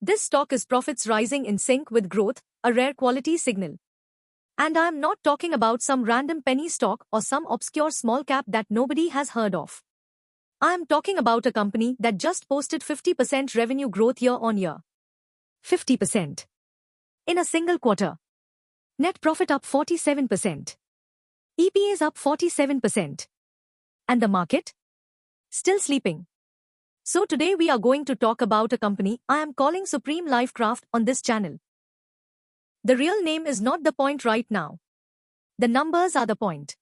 This stock is profits rising in sync with growth, a rare quality signal. And I am not talking about some random penny stock or some obscure small cap that nobody has heard of. I am talking about a company that just posted 50% revenue growth year on year. 50%. In a single quarter. Net profit up 47%. EPS up 47%. And the market? Still sleeping. So today we are going to talk about a company I am calling Supreme Lifecraft on this channel. The real name is not the point right now. The numbers are the point.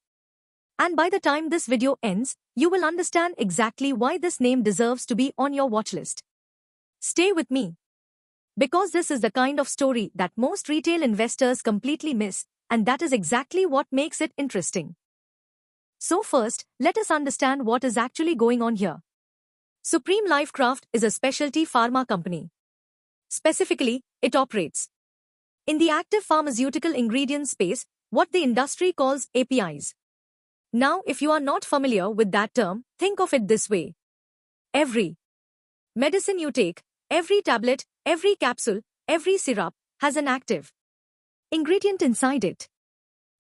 And by the time this video ends, you will understand exactly why this name deserves to be on your watchlist. Stay with me. Because this is the kind of story that most retail investors completely miss, and that is exactly what makes it interesting. So first, let us understand what is actually going on here. Supreme Lifecraft is a specialty pharma company. Specifically, it operates in the active pharmaceutical ingredient space, what the industry calls APIs. Now, if you are not familiar with that term, think of it this way. Every medicine you take, every tablet, every capsule, every syrup, has an active ingredient inside it.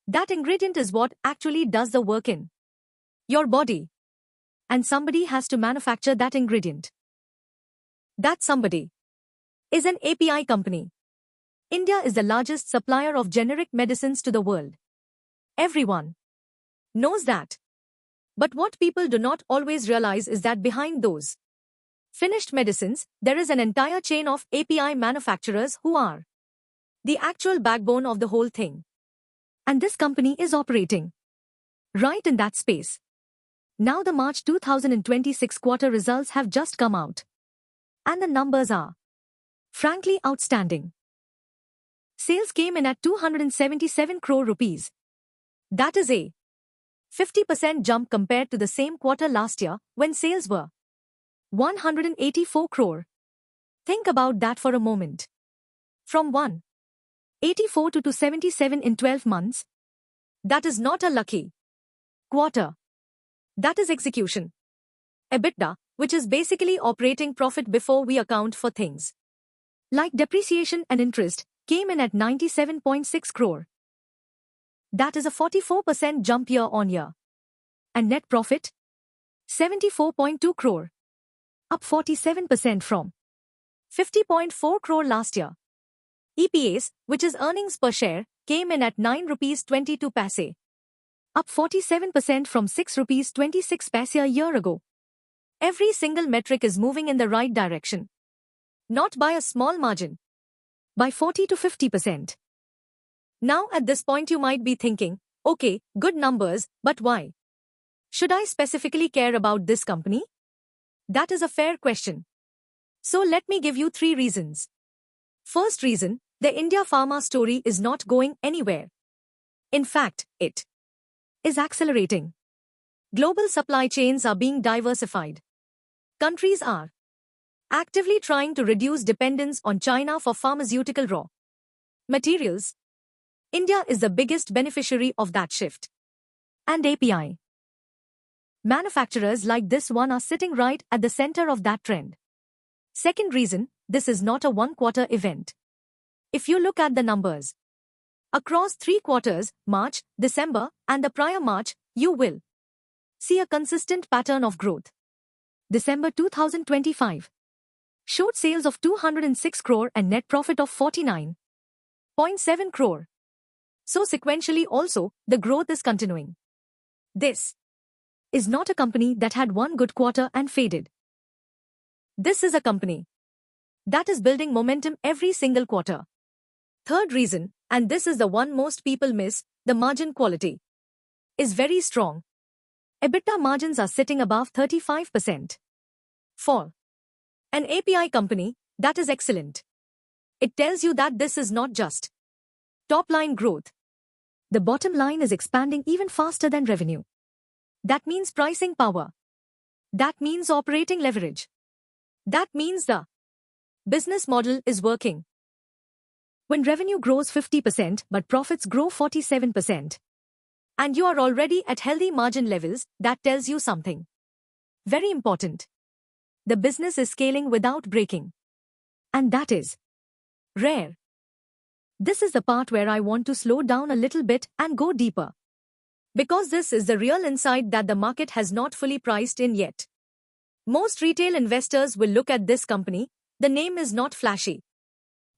That ingredient is what actually does the work in your body. And somebody has to manufacture that ingredient. That somebody is an API company. India is the largest supplier of generic medicines to the world. Everyone knows that. But what people do not always realize is that behind those finished medicines, there is an entire chain of API manufacturers who are the actual backbone of the whole thing. And this company is operating right in that space. Now the March 2026 quarter results have just come out. And the numbers are frankly outstanding. Sales came in at 277 crore rupees. That is a 50% jump compared to the same quarter last year when sales were 184 crore. Think about that for a moment. From 184 to 277 in 12 months. That is not a lucky quarter. That is execution. EBITDA, which is basically operating profit before we account for things like depreciation and interest, came in at 97.6 crore. That is a 44% jump year on year. And net profit? 74.2 crore. Up 47% from 50.4 crore last year. EPS, which is earnings per share, came in at 9.22 rupees. Up 47% from 6.26 rupees a year ago. Every single metric is moving in the right direction. Not by a small margin. By 40 to 50%. Now at this point you might be thinking, okay, good numbers, but why should I specifically care about this company? That is a fair question. So let me give you 3 reasons. First reason, the India pharma story is not going anywhere. In fact, it is accelerating. Global supply chains are being diversified. Countries are actively trying to reduce dependence on China for pharmaceutical raw materials. India is the biggest beneficiary of that shift. And API manufacturers like this one are sitting right at the center of that trend. Second reason, this is not a one-quarter event. If you look at the numbers, across 3 quarters, March, December, and the prior March, you will see a consistent pattern of growth. December 2025 showed sales of 206 crore and net profit of 49.7 crore. So sequentially also, the growth is continuing. This is not a company that had one good quarter and faded. This is a company that is building momentum every single quarter. Third reason, and this is the one most people miss, the margin quality is very strong. EBITDA margins are sitting above 35%. For an API company, that is excellent. It tells you that this is not just top-line growth. The bottom line is expanding even faster than revenue. That means pricing power. That means operating leverage. That means the business model is working. When revenue grows 50% but profits grow 47%, and you are already at healthy margin levels, that tells you something very important. The business is scaling without breaking. and that is rare. This is the part where I want to slow down a little bit and go deeper. Because this is the real insight that the market has not fully priced in yet. Most retail investors will look at this company. The name is not flashy.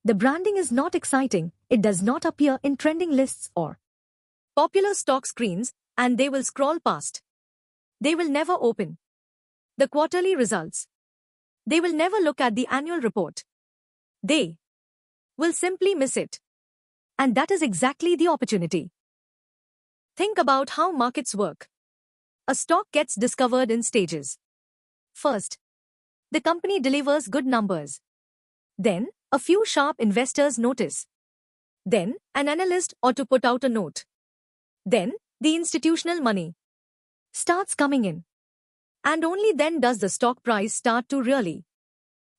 The branding is not exciting. It does not appear in trending lists or popular stock screens, and they will scroll past. They will never open the quarterly results. They will never look at the annual report. They will simply miss it. And that is exactly the opportunity. Think about how markets work. A stock gets discovered in stages. First, the company delivers good numbers. Then, a few sharp investors notice. Then, an analyst ought to put out a note. Then, the institutional money starts coming in. And only then does the stock price start to really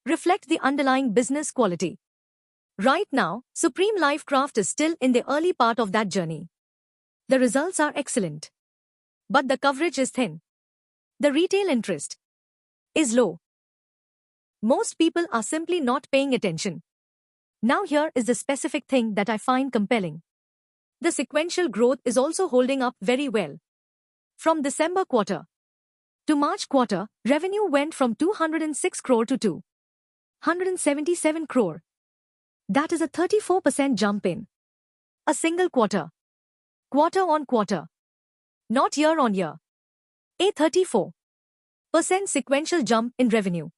reflect the underlying business quality. Right now, Supreme Life Craft is still in the early part of that journey. The results are excellent. But the coverage is thin. The retail interest is low. Most people are simply not paying attention. Now here is the specific thing that I find compelling. The sequential growth is also holding up very well. From December quarter to March quarter, revenue went from 206 crore to 277 crore. That is a 34% jump in a single quarter. Quarter on quarter. Not year on year. A 34% sequential jump in revenue.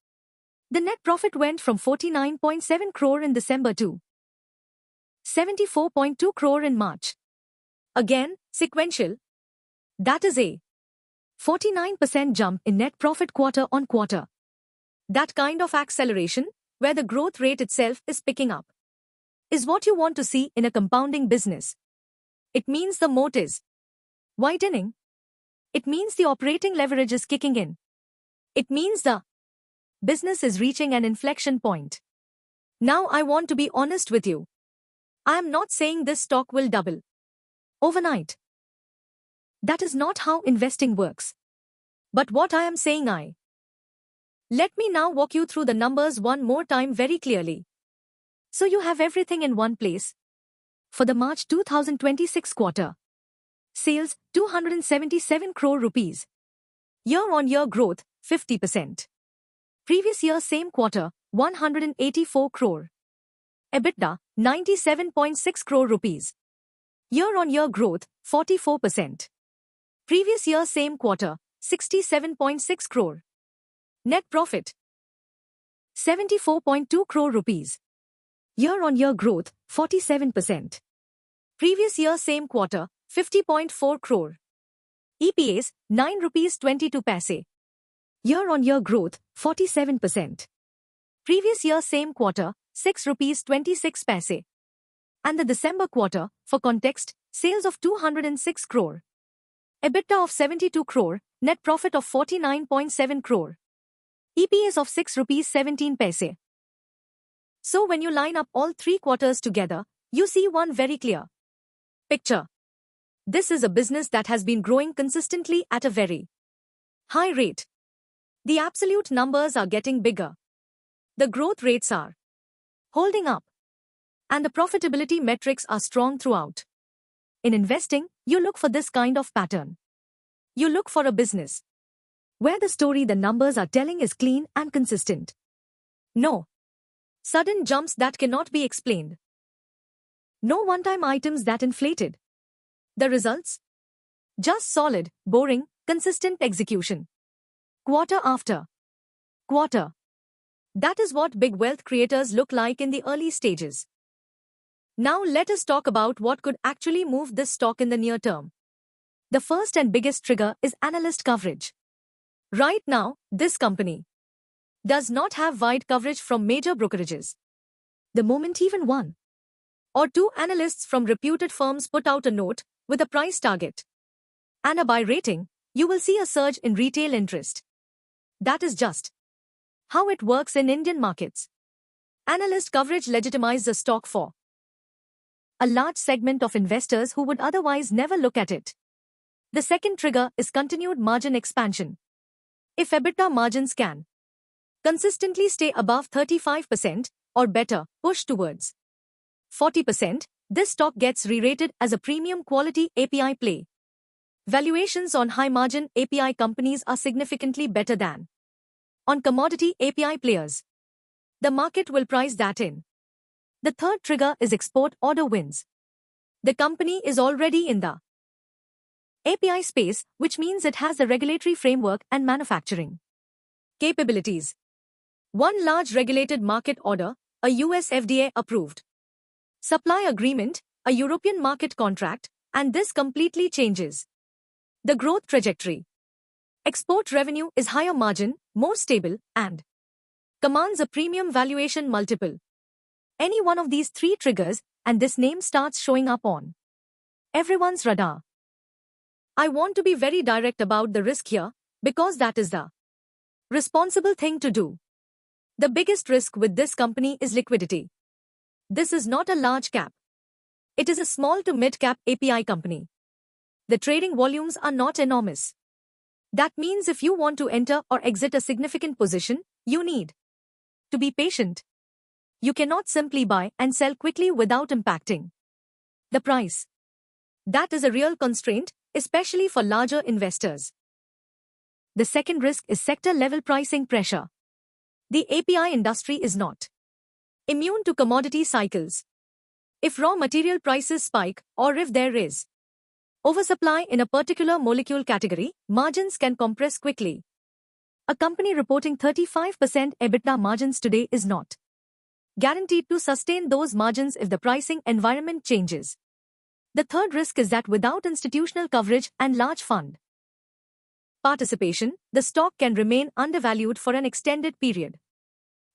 The net profit went from 49.7 crore in December to 74.2 crore in March. Again, sequential. That is a 49% jump in net profit quarter on quarter. That kind of acceleration, where the growth rate itself is picking up, is what you want to see in a compounding business. It means the moat is widening. It means the operating leverage is kicking in. It means the business is reaching an inflection point. Now I want to be honest with you. I am not saying this stock will double overnight. That is not how investing works. But what I am saying let me now walk you through the numbers one more time very clearly, so you have everything in one place. For the March 2026 quarter, sales 277 crore rupees. Year-on-year growth 50%. Previous year same quarter 184 crore. EBITDA 97.6 crore rupees. Year-on-year growth 44%. Previous year same quarter 67.6 crore. Net profit 74.2 crore rupees. Year-on-year growth 47%. Previous year same quarter 50.4 crore. EPS 9 rupees 22 paise. Year-on-year growth 47%. Previous year same quarter 6 rupees 26 paise. And the December quarter, for context, sales of 206 crore. EBITDA of 72 crore, net profit of 49.7 crore. EPS of 6 rupees 17 paise. So when you line up all three quarters together, you see one very clear picture. This is a business that has been growing consistently at a very high rate. The absolute numbers are getting bigger. The growth rates are holding up. And the profitability metrics are strong throughout. In investing, you look for this kind of pattern. You look for a business where the story the numbers are telling is clean and consistent. No sudden jumps that cannot be explained. No one-time items that inflated the results. Just solid, boring, consistent execution. Quarter after quarter. That is what big wealth creators look like in the early stages. Now let us talk about what could actually move this stock in the near term. The first and biggest trigger is analyst coverage. Right now, this company does not have wide coverage from major brokerages. The moment even one or two analysts from reputed firms put out a note with a price target and a buy rating, you will see a surge in retail interest. That is just how it works in Indian markets. Analyst coverage legitimizes the stock for a large segment of investors who would otherwise never look at it. The second trigger is continued margin expansion. If EBITDA margins can consistently stay above 35% or better, push towards 40%, this stock gets re-rated as a premium quality API play. Valuations on high-margin API companies are significantly better than on commodity API players. The market will price that in. The third trigger is export order wins. The company is already in the API space, which means it has the regulatory framework and manufacturing capabilities. One large regulated market order, a US FDA-approved supply agreement, a European market contract, and this completely changes the growth trajectory. Export revenue is higher margin, more stable, and commands a premium valuation multiple. Any one of these three triggers, and this name starts showing up on everyone's radar. I want to be very direct about the risk here, because that is the responsible thing to do. The biggest risk with this company is liquidity. This is not a large cap. It is a small to mid-cap API company. The trading volumes are not enormous. That means if you want to enter or exit a significant position, you need to be patient. You cannot simply buy and sell quickly without impacting the price. That is a real constraint, especially for larger investors. The second risk is sector-level pricing pressure. The API industry is not immune to commodity cycles. If raw material prices spike, or if there is oversupply in a particular molecule category, margins can compress quickly. A company reporting 35% EBITDA margins today is not guaranteed to sustain those margins if the pricing environment changes. The third risk is that without institutional coverage and large fund participation, the stock can remain undervalued for an extended period.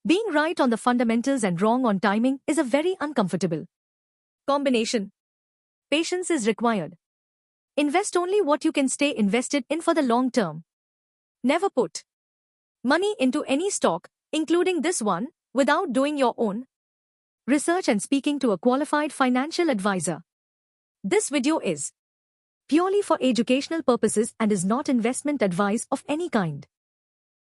Being right on the fundamentals and wrong on timing is a very uncomfortable combination. Patience is required. Invest only what you can stay invested in for the long term. Never put money into any stock, including this one, without doing your own research and speaking to a qualified financial advisor. This video is purely for educational purposes and is not investment advice of any kind.